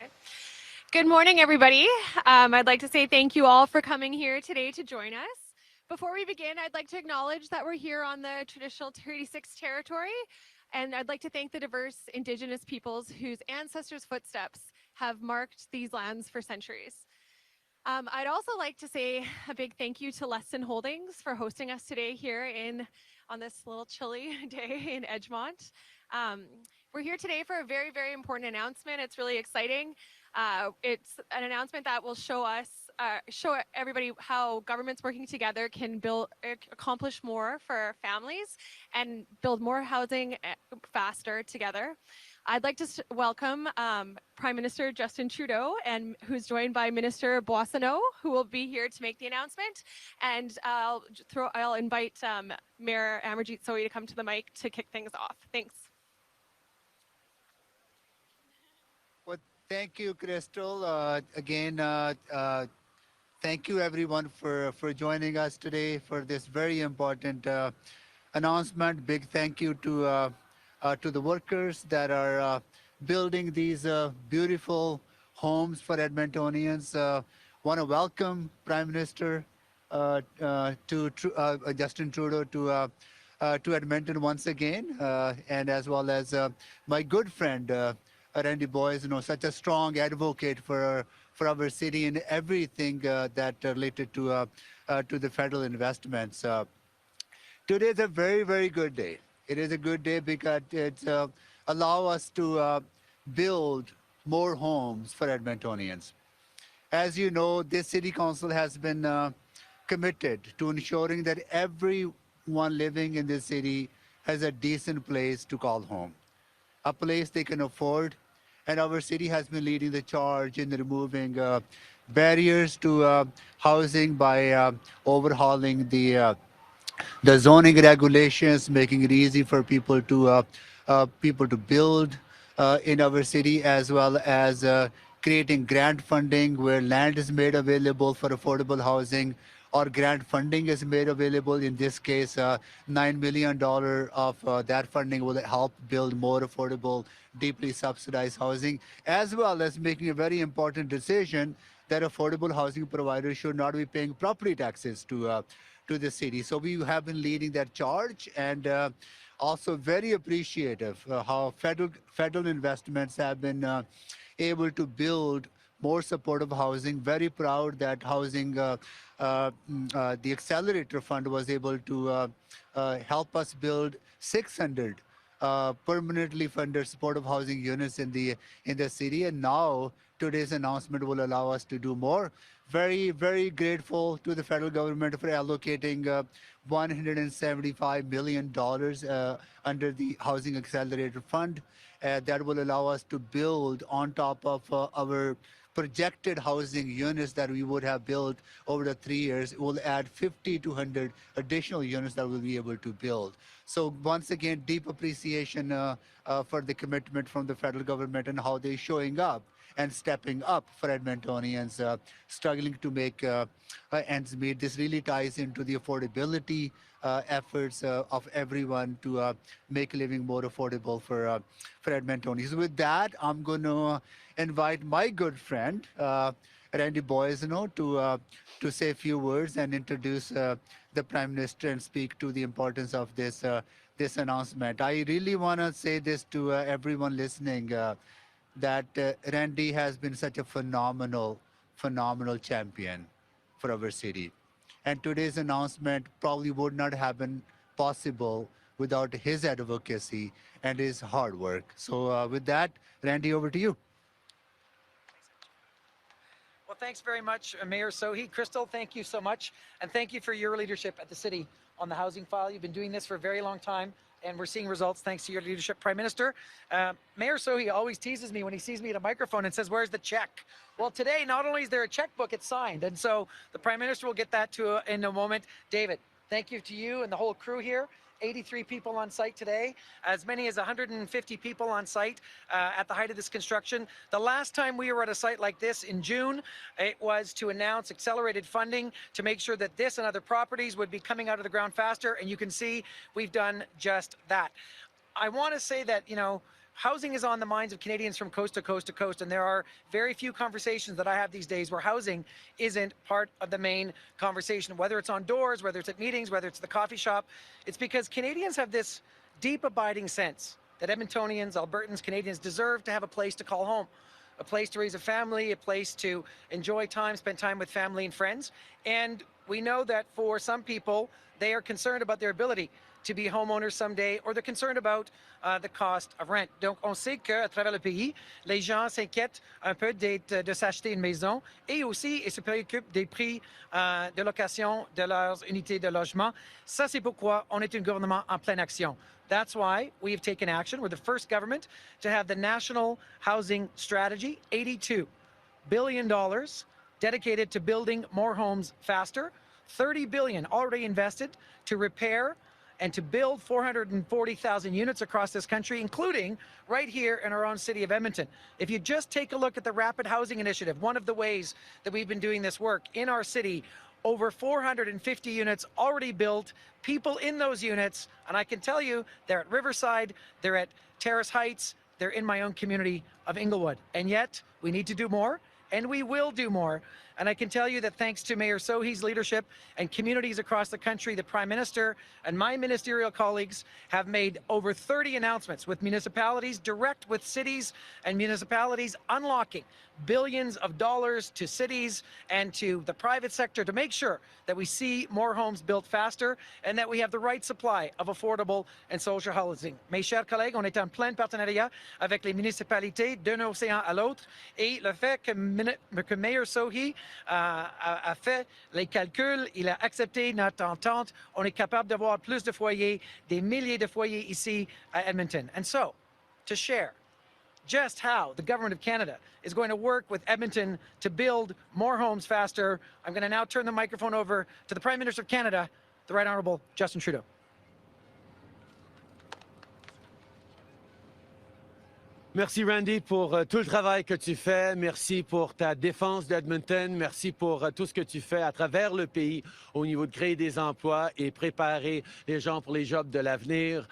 Okay. Good morning, everybody. I'd like to say thank you all for coming here today to join us. Before we begin, I'd like to acknowledge that we're here on the traditional Treaty 6 territory, and I'd like to thank the diverse Indigenous peoples whose ancestors' footsteps have marked these lands for centuries. I'd also like to say a big thank you to Lesson Holdings for hosting us today here on this little chilly day in Edgemont. Um, we're here today for a very, very important announcement. It's really exciting. It's an announcement that will show everybody how governments working together can accomplish more for families and build more housing faster together. I'd like to welcome Prime Minister Justin Trudeau, and who's joined by Minister Boissonnault, who will be here to make the announcement. And I'll invite Mayor Amarjeet Sohi to come to the mic to kick things off. Thanks. Well, thank you, Crystal. Again, thank you everyone for joining us today for this very important announcement. Big thank you to the workers that are building these beautiful homes for Edmontonians. Want to welcome Prime Minister Justin Trudeau to Edmonton once again, and as well as my good friend Randy Boissonnault, such a strong advocate for our city and everything that related to the federal investments. Today is a very, very good day. It is a good day because it allow us to build more homes for Edmontonians. As you know, this city council has been committed to ensuring that everyone living in this city has a decent place to call home, a place they can afford. And our city has been leading the charge in removing barriers to housing by overhauling the zoning regulations, making it easy for people to build in our city, as well as creating grant funding where land is made available for affordable housing, or grant funding is made available. In this case, $9 million of that funding will help build more affordable, deeply subsidized housing, as well as making a very important decision that affordable housing providers should not be paying property taxes to the city. So we have been leading that charge, and also very appreciative how federal investments have been able to build more supportive housing. Very proud that the Accelerator Fund was able to help us build 600 permanently funded supportive housing units in the city, and now today's announcement will allow us to do more. Very, very grateful to the federal government for allocating $175 million under the Housing Accelerator Fund. That will allow us to build on top of our projected housing units that we would have built over the 3 years. It will add 50 to 100 additional units that we'll be able to build. So once again, deep appreciation for the commitment from the federal government and how they're showing up and stepping up for Edmontonians struggling to make ends meet. This really ties into the affordability efforts of everyone to make living more affordable for Edmontonians. With that, I'm going to invite my good friend, Randy Boissonnault, to say a few words and introduce the Prime Minister and speak to the importance of this announcement. I really want to say this to everyone listening. That Randy has been such a phenomenal champion for our city. And today's announcement probably would not have been possible without his advocacy and his hard work. So with that, Randy, over to you. Well, thanks very much, Mayor Sohi. Crystal, thank you so much. And thank you for your leadership at the city on the housing file. You've been doing this for a very long time, and we're seeing results thanks to your leadership, Prime Minister. Mayor Sohi always teases me when he sees me at a microphone and says, "Where's the check?" Well, today, not only is there a checkbook, it's signed. And so the Prime Minister will get that to in a moment. David, thank you to you and the whole crew here. 83 people on site today, as many as 150 people on site at the height of this construction. The last time we were at a site like this in June, it was to announce accelerated funding to make sure that this and other properties would be coming out of the ground faster. And you can see we've done just that. I want to say that, housing is on the minds of Canadians from coast to coast to coast, and there are very few conversations that I have these days where housing isn't part of the main conversation, whether it's on doors, whether it's at meetings, whether it's the coffee shop. It's because Canadians have this deep abiding sense that Edmontonians, Albertans, Canadians deserve to have a place to call home, a place to raise a family, a place to enjoy time, spend time with family and friends. And we know that for some people, they are concerned about their ability to be homeowners someday, or they're concerned about the cost of rent. Donc, on sait qu'à travers le pays, les gens s'inquiètent un peu de s'acheter une maison et aussi ils se préoccupent des prix de location de leurs unités de logement. Ça, c'est pourquoi on est un gouvernement en pleine action. That's why we have taken action. We're the first government to have the National Housing Strategy, $82 billion dedicated to building more homes faster, $30 billion already invested to repair and to build 440,000 units across this country, including right here in our own city of Edmonton. If you just take a look at the Rapid Housing Initiative, one of the ways that we've been doing this work in our city, over 450 units already built, people in those units, and I can tell you they're at Riverside, they're at Terrace Heights, they're in my own community of Inglewood. And yet we need to do more, and we will do more. And I can tell you that thanks to Mayor Sohi's leadership and communities across the country, the Prime Minister and my ministerial colleagues have made over 30 announcements with municipalities, direct with cities and municipalities, unlocking billions of dollars to cities and to the private sector to make sure that we see more homes built faster and that we have the right supply of affordable and social housing. Mes chers collègues, on est en plein partenariat avec les municipalités d'un océan à l'autre, et le fait que Mayor Sohi a fait les calculs, il a accepté notre entente, on est capable d'avoir plus de foyers, des milliers de foyers ici à Edmonton. And so, to share just how the Government of Canada is going to work with Edmonton to build more homes faster, I'm going to now turn the microphone over to the Prime Minister of Canada, the Right Honourable Justin Trudeau. Merci Randy pour tout le travail que tu fais. Merci pour ta défense d'Edmonton. Merci pour tout ce que tu fais à travers le pays au niveau de créer des emplois et préparer les gens pour les jobs de l'avenir.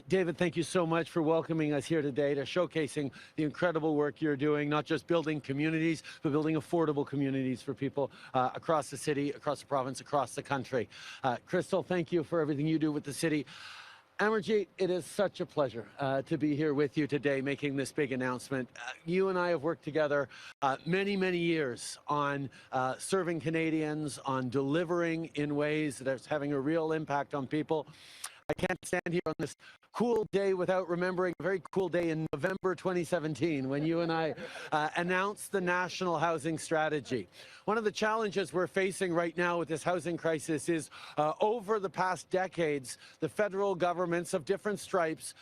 David, thank you so much for welcoming us here today, to showcasing the incredible work you're doing, not just building communities, but building affordable communities for people across the city, across the province, across the country. Crystal, thank you for everything you do with the city. Amarjeet, it is such a pleasure to be here with you today making this big announcement. You and I have worked together many, many years on serving Canadians, on delivering in ways that are having a real impact on people. I can't stand here on this cool day without remembering a very cool day in November 2017 when you and I announced the National Housing Strategy. One of the challenges we're facing right now with this housing crisis is over the past decades, the federal governments of different stripes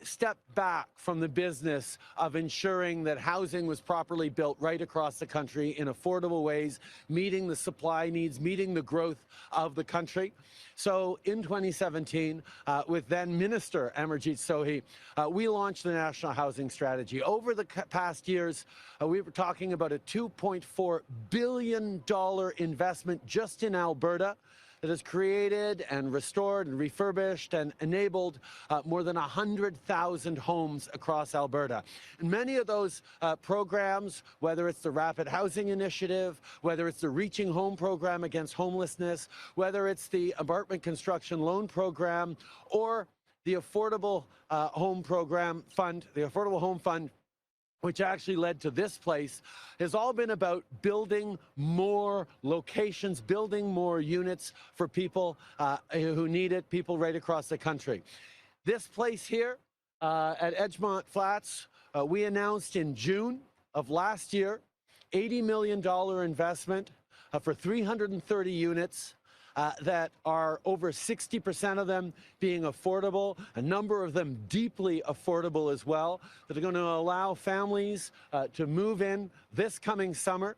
stepped back from the business of ensuring that housing was properly built right across the country in affordable ways, meeting the supply needs, meeting the growth of the country. So in 2017, with then Minister Amarjeet Sohi, we launched the National Housing Strategy. Over the past years, we were talking about a $2.4 billion investment just in Alberta that has created and restored and refurbished and enabled more than 100,000 homes across Alberta. And many of those programs, whether it's the Rapid Housing Initiative, whether it's the Reaching Home program against homelessness, whether it's the Apartment Construction Loan Program, or the Affordable Home Program Fund, the Affordable Home Fund, which actually led to this place, has all been about building more locations, building more units for people who need it, people right across the country. This place here at Edgemont Flats, we announced in June of last year, $80 million investment for 330 units. That are over 60% of them being affordable, a number of them deeply affordable as well, that are going to allow families to move in this coming summer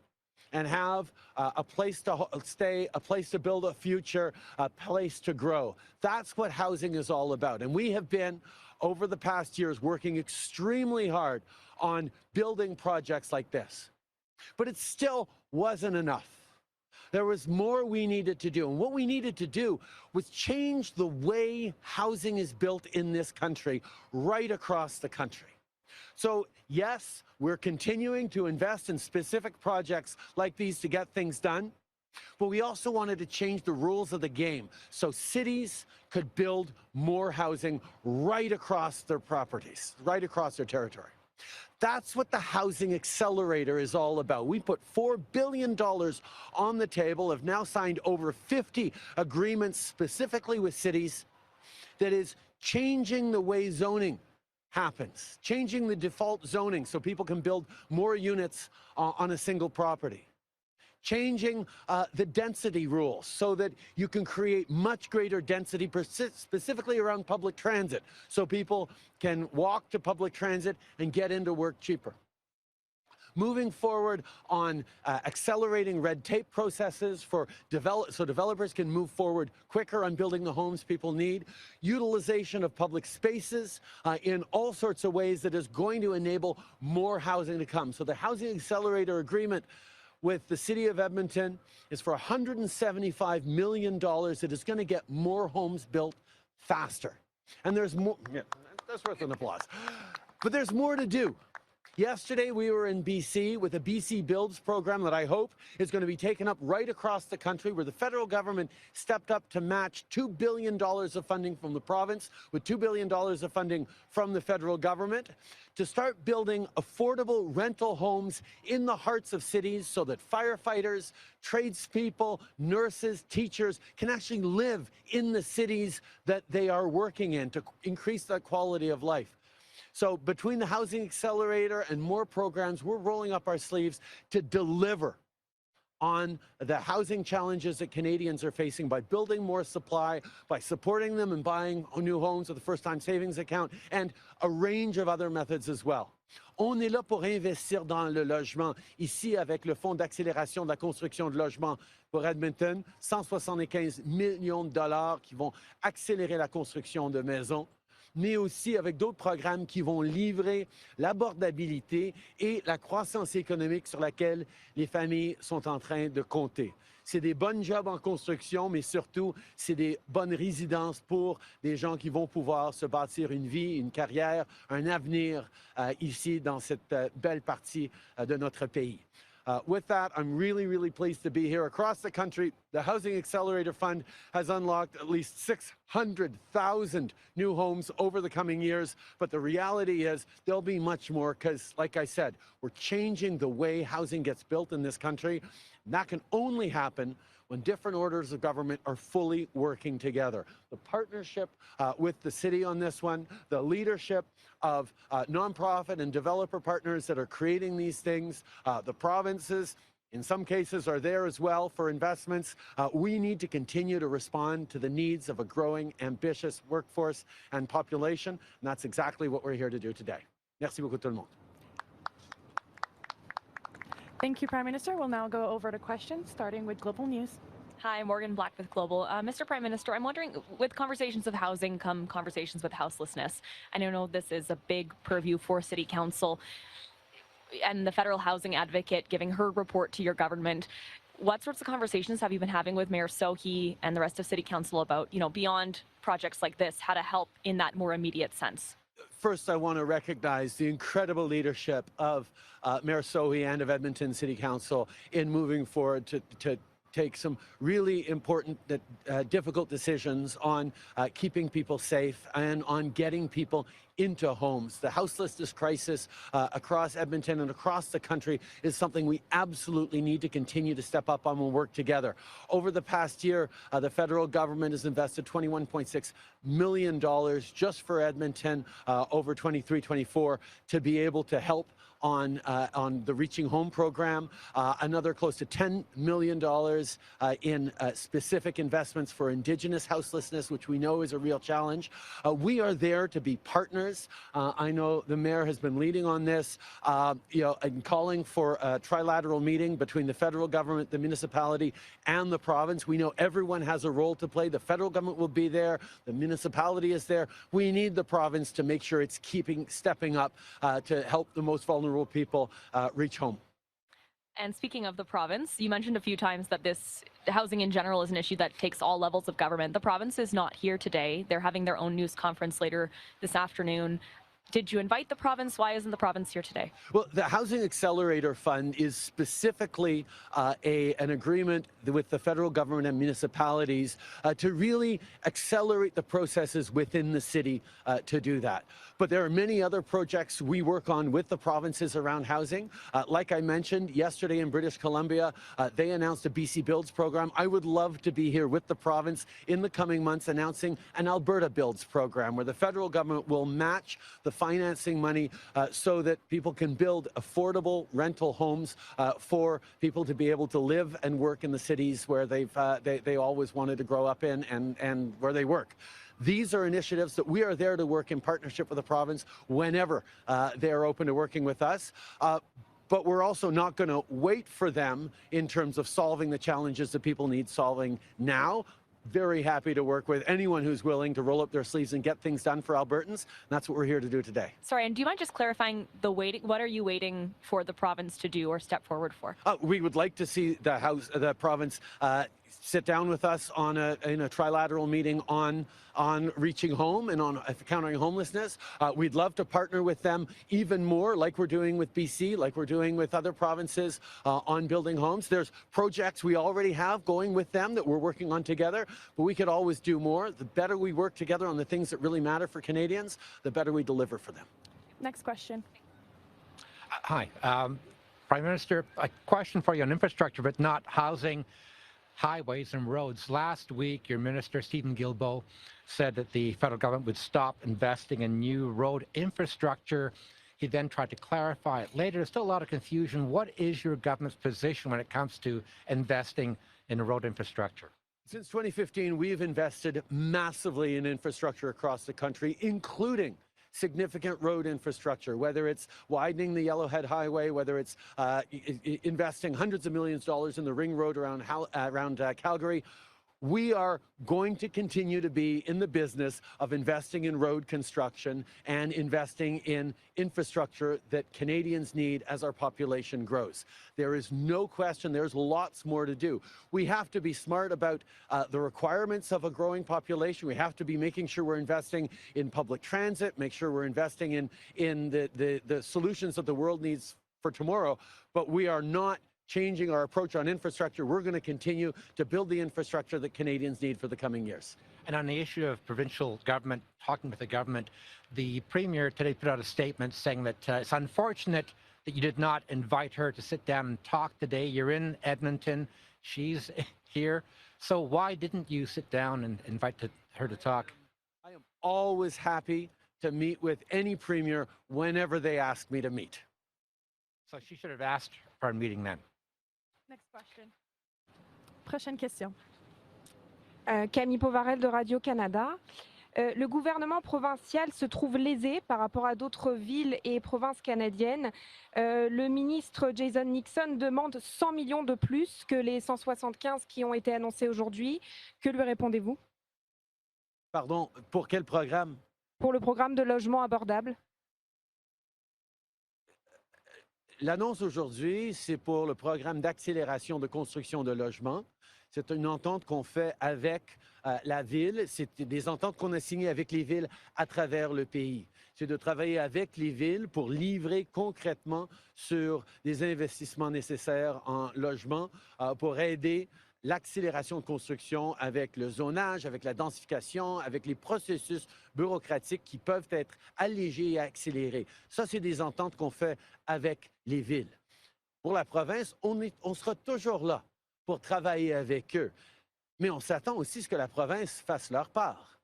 and have a place to stay, a place to build a future, a place to grow. That's what housing is all about. And we have been, over the past years, working extremely hard on building projects like this. But it still wasn't enough. There was more we needed to do. And what we needed to do was change the way housing is built in this country, right across the country. So yes, we're continuing to invest in specific projects like these to get things done, but we also wanted to change the rules of the game so cities could build more housing right across their properties, right across their territory. That's what the Housing Accelerator is all about. We put $4 billion on the table, have now signed over 50 agreements specifically with cities that is changing the way zoning happens, changing the default zoning so people can build more units on a single property, changing the density rules so that you can create much greater density specifically around public transit so people can walk to public transit and get into work cheaper. Moving forward on accelerating red tape processes so developers can move forward quicker on building the homes people need. Utilization of public spaces in all sorts of ways that is going to enable more housing to come. So the Housing Accelerator Agreement with the City of Edmonton is for $175 million. It is going to get more homes built faster. And there's more, yeah, that's worth an applause. But there's more to do. Yesterday, we were in BC with a BC Builds program that I hope is going to be taken up right across the country, where the federal government stepped up to match $2 billion of funding from the province with $2 billion of funding from the federal government to start building affordable rental homes in the hearts of cities so that firefighters, tradespeople, nurses, teachers can actually live in the cities that they are working in to increase that quality of life. So between the Housing Accelerator and more programs, we're rolling up our sleeves to deliver on the housing challenges that Canadians are facing by building more supply, by supporting them and buying new homes with a first-time savings account, and a range of other methods as well. On est là pour investir dans le logement. Ici, avec le Fonds d'accélération de la construction de logements pour Edmonton, 175 millions de dollars qui vont accélérer la construction de maisons, mais aussi avec d'autres programmes qui vont livrer l'abordabilité et la croissance économique sur laquelle les familles sont en train de compter. C'est des bonnes jobs en construction, mais surtout, c'est des bonnes résidences pour des gens qui vont pouvoir se bâtir une vie, une carrière, un avenir ici dans cette belle partie de notre pays. With that, I'm really, really pleased to be here. Across the country, the Housing Accelerator Fund has unlocked at least 600,000 new homes over the coming years. But the reality is there'll be much more because, like I said, we're changing the way housing gets built in this country. And that can only happen when different orders of government are fully working together. The partnership with the city on this one, the leadership of nonprofit and developer partners that are creating these things, the provinces, in some cases, are there as well for investments. We need to continue to respond to the needs of a growing, ambitious workforce and population, and that's exactly what we're here to do today. Merci beaucoup tout le monde. Thank you, Prime Minister. We'll now go over to questions, starting with Global News. Hi, Morgan Black with Global. Mr. Prime Minister, I'm wondering, with conversations of housing come conversations with houselessness. And I know this is a big purview for City Council and the Federal Housing Advocate giving her report to your government. What sorts of conversations have you been having with Mayor Sohi and the rest of City Council about, beyond projects like this, how to help in that more immediate sense? First, I want to recognize the incredible leadership of Mayor Sohi and of Edmonton City Council in moving forward to take some really important, difficult decisions on keeping people safe and on getting people into homes. The houselessness crisis across Edmonton and across the country is something we absolutely need to continue to step up on and work together. Over the past year, the federal government has invested $21.6 million just for Edmonton over 23-24 to be able to help on the Reaching Home program, another close to $10 million in specific investments for Indigenous houselessness, which we know is a real challenge. We are there to be partners. I know the mayor has been leading on this, and calling for a trilateral meeting between the federal government, the municipality, and the province. We know everyone has a role to play. The federal government will be there. The municipality is there. We need the province to make sure it's stepping up to help the most vulnerable people reach home. And speaking of the province, you mentioned a few times that this housing in general is an issue that takes all levels of government. The province is not here today. They're having their own news conference later this afternoon. Did you invite the province? Why isn't the province here today? Well, the Housing Accelerator Fund is specifically an agreement with the federal government and municipalities to really accelerate the processes within the city to do that. But there are many other projects we work on with the provinces around housing. Like I mentioned yesterday in British Columbia, they announced a BC Builds program. I would love to be here with the province in the coming months announcing an Alberta Builds program where the federal government will match the financing money so that people can build affordable rental homes for people to be able to live and work in the cities where they always wanted to grow up in and where they work. These are initiatives that we are there to work in partnership with the province whenever they are open to working with us. But we're also not going to wait for them in terms of solving the challenges that people need solving now. Very happy to work with anyone who's willing to roll up their sleeves and get things done for Albertans. That's what we're here to do today. Sorry, and do you mind just clarifying the waiting? What are you waiting for the province to do or step forward for? We would like to see the province sit down with us in a trilateral meeting on reaching home and on countering homelessness. We'd love to partner with them even more, like we're doing with BC, like we're doing with other provinces on building homes. There's projects we already have going with them that we're working on together, but we could always do more. The better we work together on the things that really matter for Canadians, the better we deliver for them. Next question. Hi. Prime Minister, a question for you on infrastructure, but not housing, highways and roads. Last week, your minister, Stephen Guilbeault, said that the federal government would stop investing in new road infrastructure. He then tried to clarify it later. There's still a lot of confusion. What is your government's position when it comes to investing in road infrastructure? Since 2015, we've invested massively in infrastructure across the country, including significant road infrastructure, whether it's widening the Yellowhead Highway, whether it's investing hundreds of millions of dollars in the ring road around Calgary. We are going to continue to be in the business of investing in road construction and investing in infrastructure that Canadians need as our population grows. There is no question there's lots more to do. We have to be smart about the requirements of a growing population. We have to be making sure we're investing in public transit, make sure we're investing in the solutions that the world needs for tomorrow, but we are not changing our approach on infrastructure. We're going to continue to build the infrastructure that Canadians need for the coming years. And on the issue of provincial government, talking with the government, the Premier today put out a statement saying that it's unfortunate that you did not invite her to sit down and talk today. You're in Edmonton. She's here. So why didn't you sit down and invite her to talk? I am always happy to meet with any Premier whenever they ask me to meet. So she should have asked for a meeting then. Next question. Prochaine question. Camille Povarel de Radio-Canada. Le gouvernement provincial se trouve lésé par rapport à d'autres villes et provinces canadiennes. Le ministre Jason Nixon demande 100 millions de plus que les 175 qui ont été annoncés aujourd'hui. Que lui répondez-vous? Pardon, pour quel programme? Pour le programme de logement abordable. L'annonce aujourd'hui, c'est pour le programme d'accélération de construction de logements. C'est une entente qu'on fait avec la ville. C'est des ententes qu'on a signées avec les villes à travers le pays. C'est de travailler avec les villes pour livrer concrètement sur des investissements nécessaires en logement pour aider l'accélération de construction avec le zonage, avec la densification, avec les processus bureaucratiques qui peuvent être allégés et accélérés. Ça, c'est des ententes qu'on fait avec les villes. Pour la province, on sera toujours là pour travailler avec eux. Mais on s'attend aussi à ce que la province fasse leur part.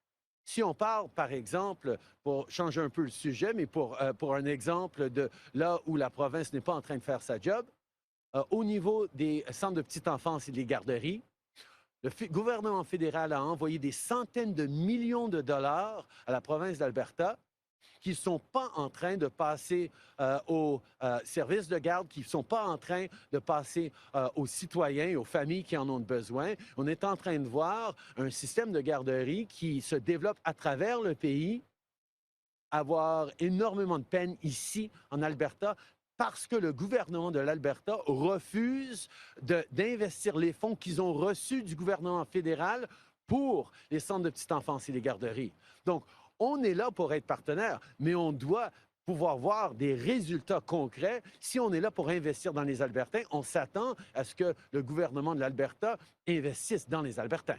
Si on parle, par exemple, pour changer un peu le sujet, mais pour un exemple de là où la province n'est pas en train de faire sa job, au niveau des centres de petite enfance et des garderies, le gouvernement fédéral a envoyé des centaines de millions de dollars à la province d'Alberta qui ne sont pas en train de passer aux services de garde, qui ne sont pas en train de passer aux citoyens et aux familles qui en ont besoin. On est en train de voir un système de garderie qui se développe à travers le pays, avoir énormément de peine ici en Alberta, parce que le gouvernement de l'Alberta refuse d'investir les fonds qu'ils ont reçus du gouvernement fédéral pour les centres de petite enfance et les garderies. Donc, On est là pour être partenaire, mais on doit pouvoir voir des résultats concrets. Si on est là pour investir dans les Albertains, on s'attend à ce que le gouvernement de l'Alberta investisse dans les Albertains.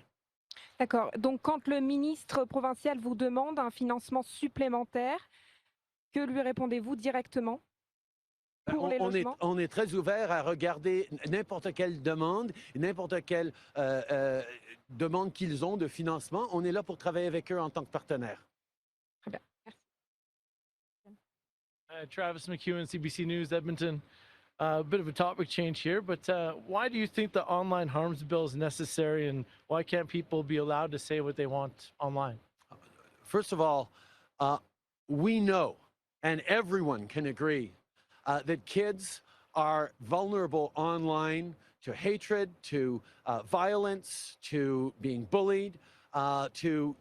D'accord. Donc, quand le ministre provincial vous demande un financement supplémentaire, que lui répondez-vous directement pour les logements? On est très ouvert à regarder n'importe quelle demande, n'importe quelle demande qu'ils ont de financement. On est là pour travailler avec eux en tant que partenaire. Très bien. Merci. Travis McEwen, CBC News, Edmonton. A bit of a topic change here, but why do you think the online harms bill is necessary, and why can't people be allowed to say what they want online? First of all, we know, and everyone can agree, that kids are vulnerable online to hatred, to violence, to being bullied, to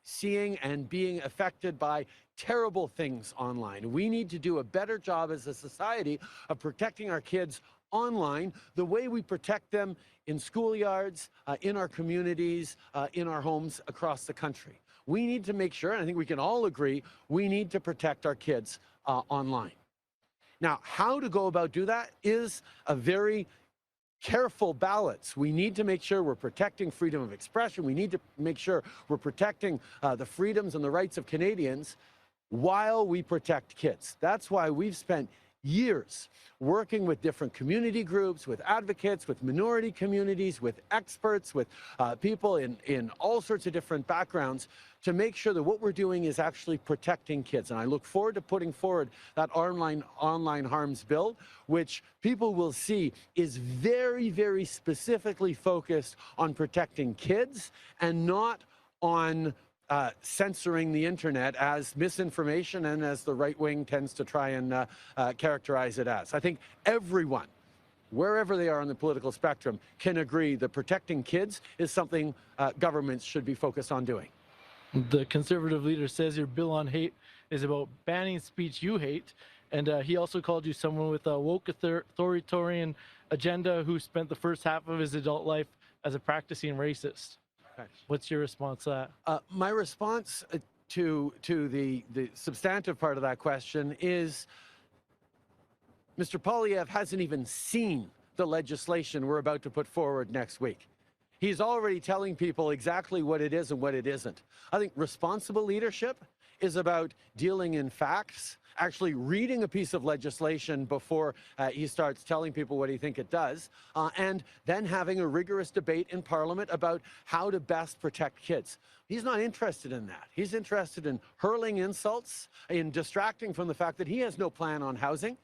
seeing and being affected by terrible things online. We need to do a better job as a society of protecting our kids online the way we protect them in schoolyards, in our communities, in our homes across the country. We need to make sure, and I think we can all agree, we need to protect our kids online. Now, how to go about do that is a very careful balance. We need to make sure we're protecting freedom of expression. We need to make sure we're protecting the freedoms and the rights of Canadians while we protect kids. That's why we've spent years working with different community groups, with advocates, with minority communities, with experts, with people in all sorts of different backgrounds to make sure that what we're doing is actually protecting kids. And I look forward to putting forward that online harms bill, which people will see is very, very specifically focused on protecting kids and not on censoring the internet as misinformation and as the right wing tends to try and characterize it as. I think everyone, wherever they are on the political spectrum, can agree that protecting kids is something governments should be focused on doing. The Conservative leader says your bill on hate is about banning speech you hate, and he also called you someone with a woke authoritarian agenda who spent the first half of his adult life as a practicing racist. What's your response to that? My response to the substantive part of that question is Mr. Poilievre hasn't even seen the legislation we're about to put forward next week. He's already telling people exactly what it is and what it isn't. I think responsible leadership is about dealing in facts, actually reading a piece of legislation before he starts telling people what he thinks it does, and then having a rigorous debate in Parliament about how to best protect kids. He's not interested in that. He's interested in hurling insults, in distracting from the fact that he has no plan on housing.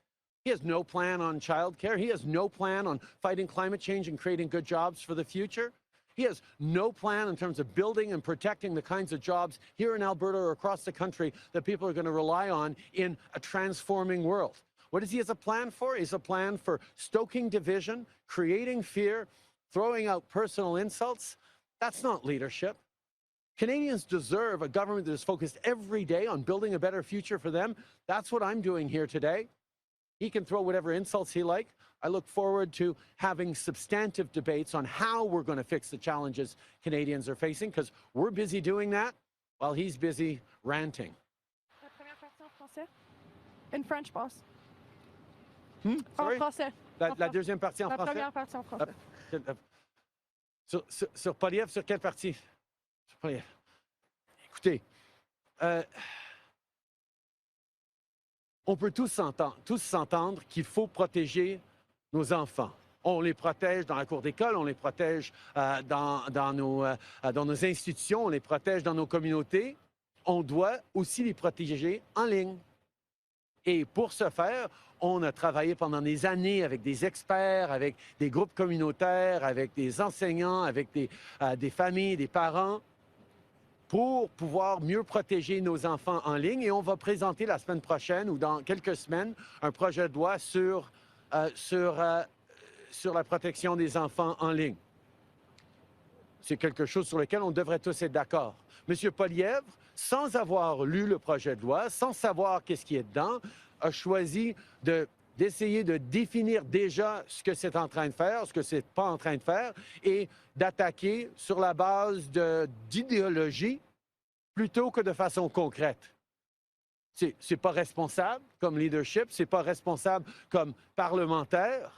He has no plan on childcare. He has no plan on fighting climate change and creating good jobs for the future. He has no plan in terms of building and protecting the kinds of jobs here in Alberta or across the country that people are going to rely on in a transforming world. What does he have a plan for? He has a plan for stoking division, creating fear, throwing out personal insults. That's not leadership. Canadians deserve a government that is focused every day on building a better future for them. That's what I'm doing here today. He can throw whatever insults he likes. I look forward to having substantive debates on how we're going to fix the challenges Canadians are facing, because we're busy doing that while he's busy ranting. La première partie en français. In French, boss. Sorry? En français. La deuxième partie en La français? première partie en français. Sur Poilievre, sur quelle partie? Sur Poilievre. Écoutez, on peut tous s'entendre qu'il faut protéger nos enfants. On les protège dans la cour d'école, on les protège dans nos institutions, on les protège dans nos communautés. On doit aussi les protéger en ligne. Et pour ce faire, on a travaillé pendant des années avec des experts, avec des groupes communautaires, avec des enseignants, avec des familles, des parents, pour pouvoir mieux protéger nos enfants en ligne. Et on va présenter la semaine prochaine ou dans quelques semaines un projet de loi sur la protection des enfants en ligne. C'est quelque chose sur lequel on devrait tous être d'accord. M. Poilievre, sans avoir lu le projet de loi, sans savoir qu'est-ce qui est dedans, a choisi d'essayer de définir déjà ce que c'est en train de faire, ce que c'est pas en train de faire, et d'attaquer sur la base d'idéologie plutôt que de façon concrète. C'est pas responsable comme leadership, c'est pas responsable comme parlementaire.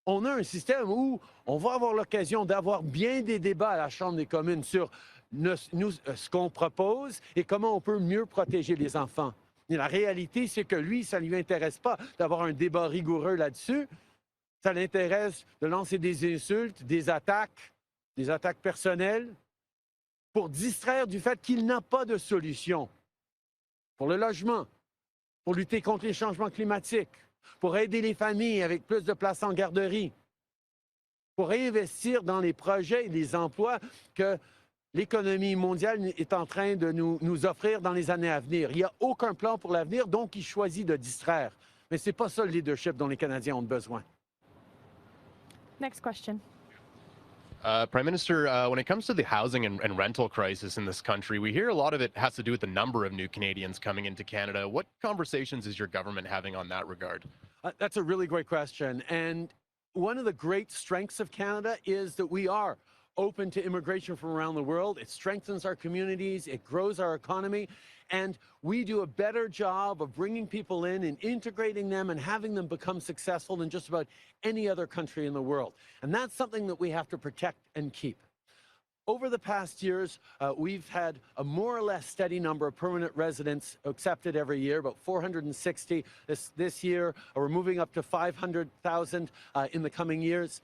On a un système où on va avoir l'occasion d'avoir bien des débats à la Chambre des communes sur ce qu'on propose et comment on peut mieux protéger les enfants. Et la réalité, c'est que lui, ça ne lui intéresse pas d'avoir un débat rigoureux là-dessus. Ça l'intéresse de lancer des insultes, des attaques personnelles, pour distraire du fait qu'il n'a pas de solution pour le logement, pour lutter contre les changements climatiques, pour aider les familles avec plus de places en garderie, pour investir dans les projets et les emplois que l'économie mondiale est en train de nous offrir dans les années à venir. Il n'y a aucun plan pour l'avenir, donc il choisit de distraire. Mais ce n'est pas ça le leadership dont les Canadiens ont besoin. Next question. Prime Minister, when it comes to the housing and rental crisis in this country, we hear a lot of it has to do with the number of new Canadians coming into Canada. What conversations is your government having on that regard? That's a really great question. And one of the great strengths of Canada is that we are open to immigration from around the world. It strengthens our communities, it grows our economy, and we do a better job of bringing people in and integrating them and having them become successful than just about any other country in the world. And that's something that we have to protect and keep. Over the past years, we've had a more or less steady number of permanent residents accepted every year, about 460 this year. We're moving up to 500,000 in the coming years.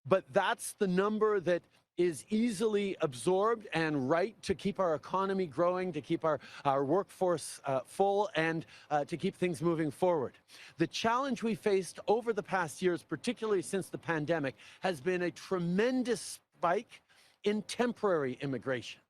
But that's the number that is easily absorbed and right to keep our economy growing, to keep our workforce full, and to keep things moving forward. The challenge we faced over the past years, particularly since the pandemic, has been a tremendous spike in temporary immigration,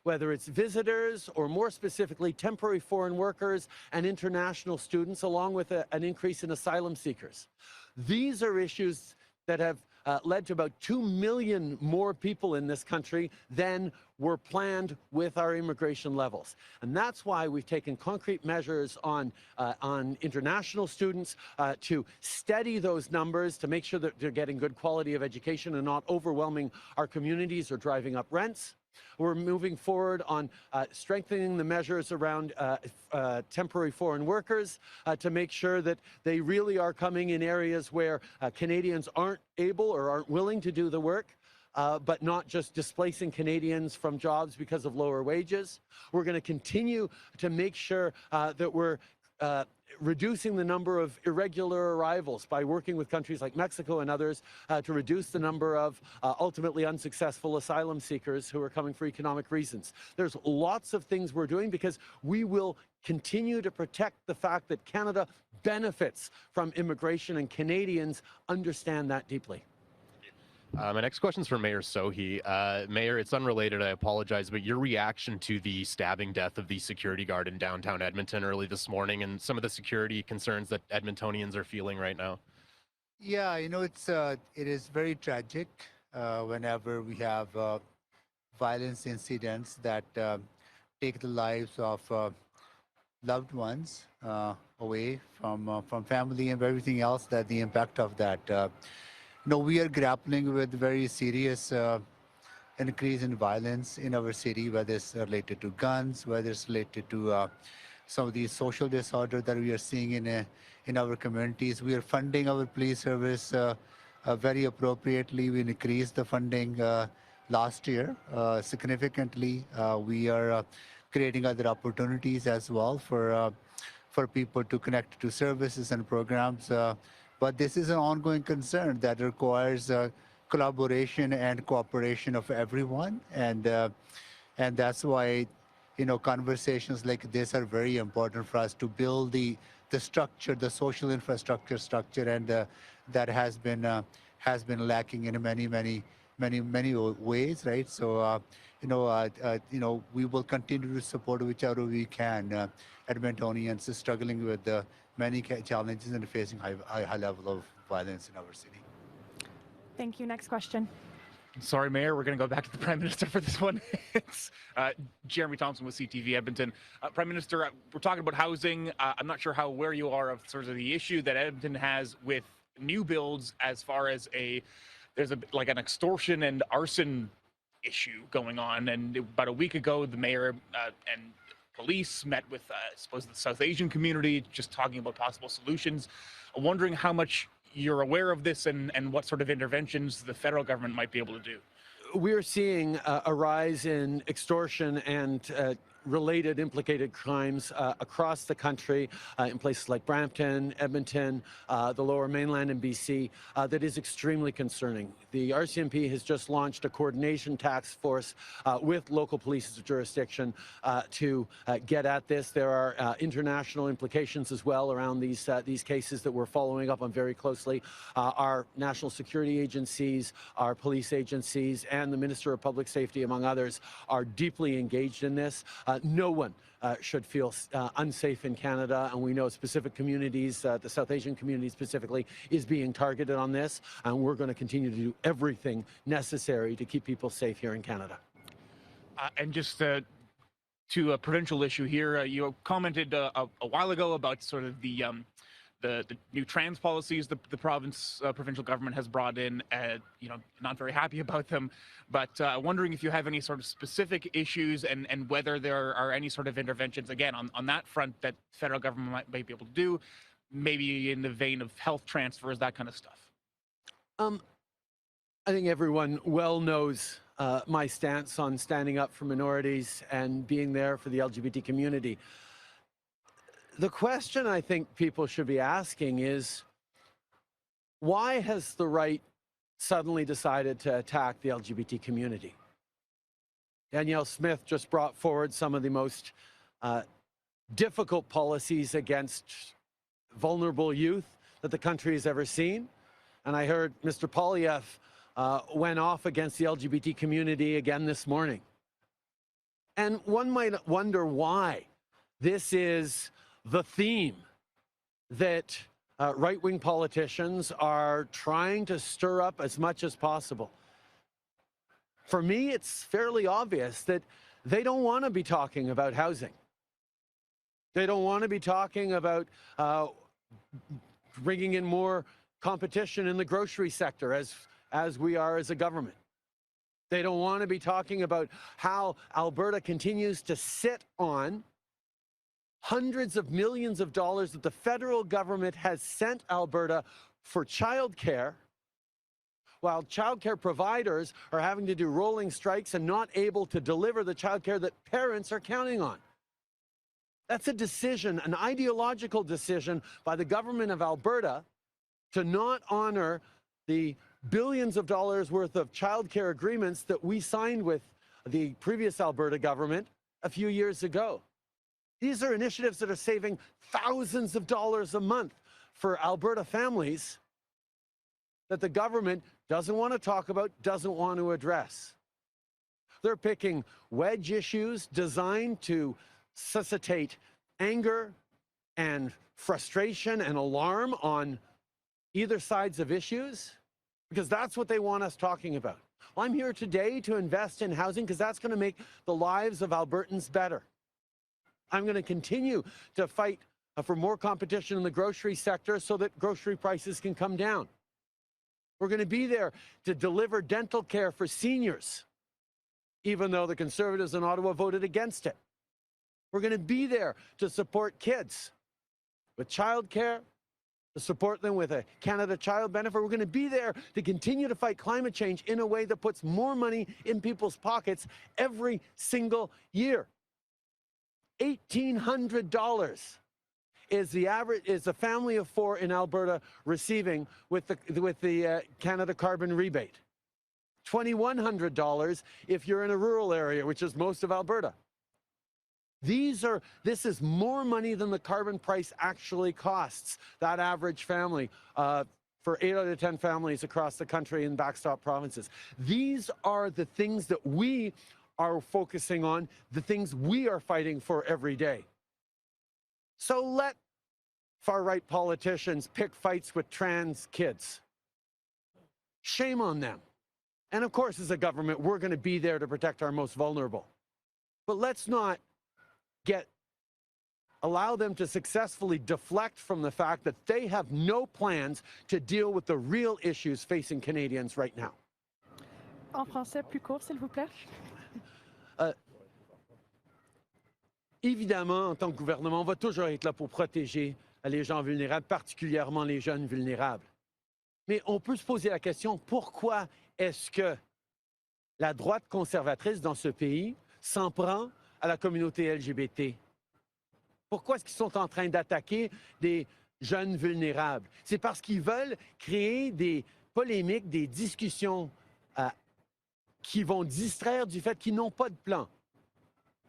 whether it's visitors or more specifically temporary foreign workers and international students, along with an increase in asylum seekers. These are issues that have led to about 2 million more people in this country than were planned with our immigration levels. And that's why we've taken concrete measures on international students to steady those numbers, to make sure that they're getting good quality of education and not overwhelming our communities or driving up rents. We're moving forward on strengthening the measures around temporary foreign workers to make sure that they really are coming in areas where Canadians aren't able or aren't willing to do the work. But not just displacing Canadians from jobs because of lower wages. We're going to continue to make sure that we're reducing the number of irregular arrivals by working with countries like Mexico and others to reduce the number of ultimately unsuccessful asylum seekers who are coming for economic reasons. There's lots of things we're doing because we will continue to protect the fact that Canada benefits from immigration, and Canadians understand that deeply. My next question is for Mayor Sohi. Mayor, it's unrelated, I apologize, but your reaction to the stabbing death of the security guard in downtown Edmonton early this morning and some of the security concerns that Edmontonians are feeling right now. Yeah, you know, it is very tragic whenever we have violence incidents that take the lives of loved ones away from family and everything else, that the impact of that. No, we are grappling with very serious increase in violence in our city, whether it's related to guns, whether it's related to some of these social disorders that we are seeing in our communities. We are funding our police service very appropriately. We increased the funding last year significantly. We are creating other opportunities as well for people to connect to services and programs. But this is an ongoing concern that requires collaboration and cooperation of everyone, and that's why, you know, conversations like this are very important for us to build the structure, the social infrastructure, and that has been lacking in many ways, right? So you know, we will continue to support whichever we can. Edmontonians struggling with many challenges and facing high level of violence in our city. Thank you. Next question. Sorry, Mayor, we're going to go back to the Prime Minister for this one. It's Jeremy Thompson with CTV Edmonton. Prime Minister, we're talking about housing. I'm not sure how aware you are of sort of the issue that Edmonton has with new builds as far as there's like an extortion and arson issue going on. And about a week ago, the mayor and police met with, I suppose, the South Asian community, just talking about possible solutions. I'm wondering how much you're aware of this and what sort of interventions the federal government might be able to do. We're seeing a rise in extortion and related implicated crimes across the country in places like Brampton, Edmonton, the Lower Mainland in BC, that is extremely concerning. The RCMP has just launched a coordination task force with local police jurisdiction to get at this. There are international implications as well around these cases that we're following up on very closely. Our national security agencies, our police agencies, and the Minister of Public Safety, among others, are deeply engaged in this. No one should feel unsafe in Canada, and we know specific communities, the South Asian community specifically, is being targeted on this, and we're going to continue to do everything necessary to keep people safe here in Canada. And just to a provincial issue here, you commented a while ago about sort of the new trans policies the provincial government has brought in. You know, not very happy about them, but wondering if you have any sort of specific issues and whether there are any sort of interventions, again, on that front that federal government might be able to do, maybe in the vein of health transfers, that kind of stuff. I think everyone well knows my stance on standing up for minorities and being there for the LGBT community. The question I think people should be asking is, why has the right suddenly decided to attack the LGBT community? Danielle Smith just brought forward some of the most difficult policies against vulnerable youth that the country has ever seen. And I heard Mr. Poilievre went off against the LGBT community again this morning. And one might wonder why this is the theme that right-wing politicians are trying to stir up as much as possible. For me, it's fairly obvious that they don't want to be talking about housing. They don't want to be talking about bringing in more competition in the grocery sector as we are as a government. They don't want to be talking about how Alberta continues to sit on hundreds of millions of dollars that the federal government has sent Alberta for childcare, while childcare providers are having to do rolling strikes and not able to deliver the childcare that parents are counting on. That's a decision, an ideological decision by the government of Alberta to not honor the billions of dollars worth of childcare agreements that we signed with the previous Alberta government a few years ago. These are initiatives that are saving thousands of dollars a month for Alberta families that the government doesn't want to talk about, doesn't want to address. They're picking wedge issues designed to suscitate anger and frustration and alarm on either sides of issues, because that's what they want us talking about. Well, I'm here today to invest in housing because that's going to make the lives of Albertans better. I'm going to continue to fight for more competition in the grocery sector so that grocery prices can come down. We're going to be there to deliver dental care for seniors, even though the Conservatives in Ottawa voted against it. We're going to be there to support kids with childcare, to support them with a Canada Child Benefit. We're going to be there to continue to fight climate change in a way that puts more money in people's pockets every single year. $1,800 is the family of four in Alberta receiving with the Canada Carbon Rebate. $2,100 if you're in a rural area, which is most of Alberta. This is more money than the carbon price actually costs that average family for 8 out of 10 families across the country in backstop provinces. These are the things that we are focusing on, the things we are fighting for every day. So let far-right politicians pick fights with trans kids. Shame on them. And of course, as a government, we're going to be there to protect our most vulnerable. But let's not allow them to successfully deflect from the fact that they have no plans to deal with the real issues facing Canadians right now. En français, plus court, s'il vous plaît. Évidemment, en tant que gouvernement, on va toujours être là pour protéger les gens vulnérables, particulièrement les jeunes vulnérables. Mais on peut se poser la question, pourquoi est-ce que la droite conservatrice dans ce pays s'en prend à la communauté LGBT? Pourquoi est-ce qu'ils sont en train d'attaquer des jeunes vulnérables? C'est parce qu'ils veulent créer des polémiques, des discussions qui vont distraire du fait qu'ils n'ont pas de plan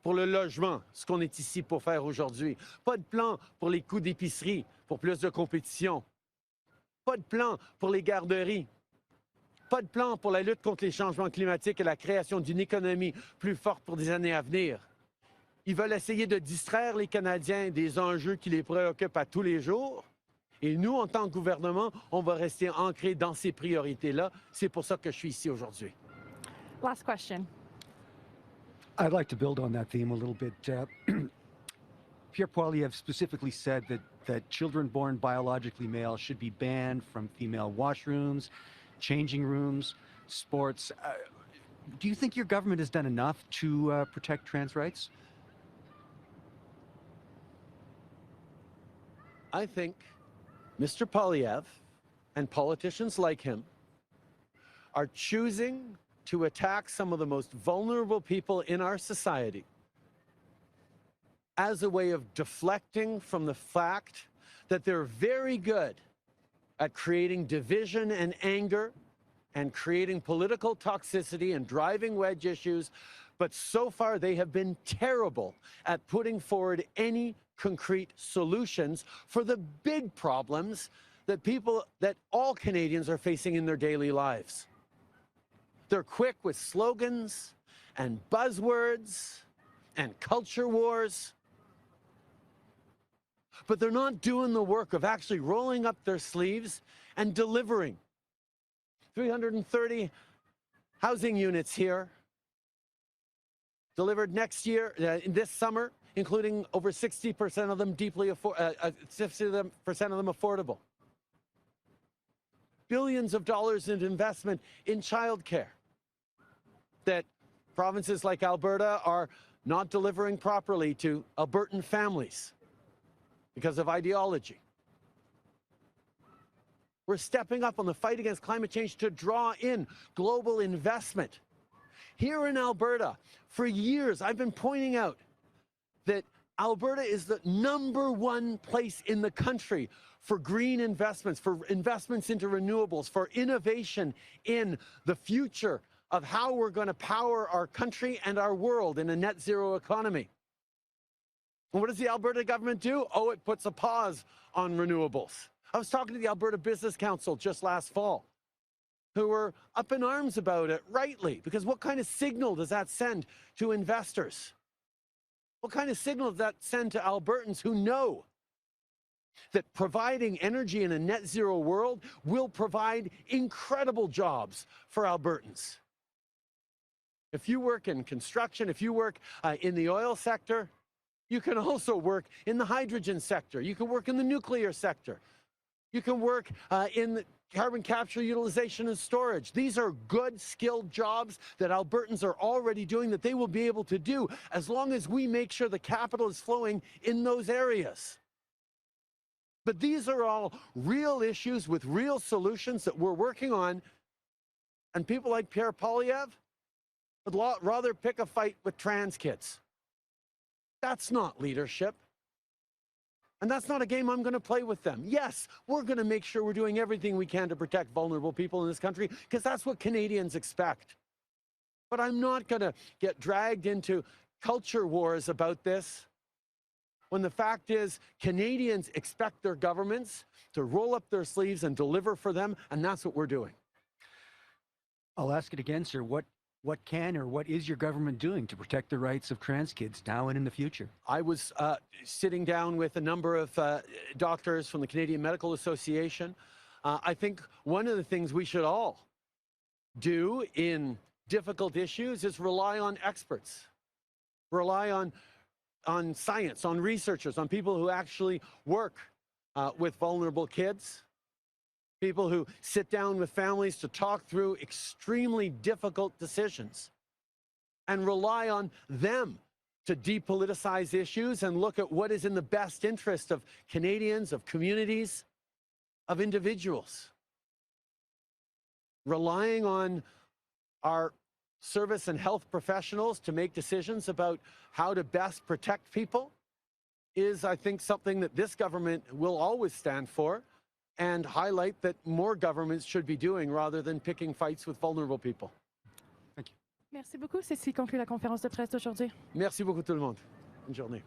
pour le logement, ce qu'on est ici pour faire aujourd'hui. Pas de plan pour les coûts d'épicerie, pour plus de compétition. Pas de plan pour les garderies. Pas de plan pour la lutte contre les changements climatiques et la création d'une économie plus forte pour des années à venir. Ils veulent essayer de distraire les Canadiens des enjeux qui les préoccupent à tous les jours. Et nous, en tant que gouvernement, on va rester ancrés dans ces priorités-là. C'est pour ça que je suis ici aujourd'hui. Last question. I'd like to build on that theme a little bit. Pierre Poilievre specifically said that children born biologically male should be banned from female washrooms, changing rooms, sports. Do you think your government has done enough to protect trans rights? I think Mr. Poilievre and politicians like him are choosing to attack some of the most vulnerable people in our society as a way of deflecting from the fact that they're very good at creating division and anger and creating political toxicity and driving wedge issues, but so far they have been terrible at putting forward any concrete solutions for the big problems that all Canadians are facing in their daily lives. They're quick with slogans and buzzwords and culture wars, but they're not doing the work of actually rolling up their sleeves and delivering. 330 housing units here, delivered next year, this summer, including over 60% of them 60% of them affordable. Billions of dollars in investment in childcare that provinces like Alberta are not delivering properly to Albertan families because of ideology. We're stepping up on the fight against climate change to draw in global investment. Here in Alberta, for years, I've been pointing out that Alberta is the #1 place in the country for green investments, for investments into renewables, for innovation in the future of how we're going to power our country and our world in a net zero economy. And what does the Alberta government do? Oh, it puts a pause on renewables. I was talking to the Alberta Business Council just last fall, who were up in arms about it, rightly, because what kind of signal does that send to investors? What kind of signal does that send to Albertans who know that providing energy in a net zero world will provide incredible jobs for Albertans? If you work in construction, if you work in the oil sector, you can also work in the hydrogen sector. You can work in the nuclear sector. You can work in the carbon capture, utilization, and storage. These are good, skilled jobs that Albertans are already doing that they will be able to do as long as we make sure the capital is flowing in those areas. But these are all real issues with real solutions that we're working on, and people like Pierre Poilievre would rather pick a fight with trans kids. That's not leadership. And that's not a game I'm going to play with them. Yes, we're going to make sure we're doing everything we can to protect vulnerable people in this country, because that's what Canadians expect. But I'm not going to get dragged into culture wars about this, when the fact is Canadians expect their governments to roll up their sleeves and deliver for them, and that's what we're doing. I'll ask it again, sir. What can or what is your government doing to protect the rights of trans kids now and in the future? I was sitting down with a number of doctors from the Canadian Medical Association. I think one of the things we should all do in difficult issues is rely on experts, rely on science, on researchers, on people who actually work with vulnerable kids. people who sit down with families to talk through extremely difficult decisions and rely on them to depoliticize issues and look at what is in the best interest of Canadians, of communities, of individuals. Relying on our service and health professionals to make decisions about how to best protect people is, I think, something that this government will always stand for and highlight that more governments should be doing rather than picking fights with vulnerable people. Merci beaucoup. Ceci conclut la conférence de presse d'aujourd'hui. Merci beaucoup tout le monde. Bonne journée.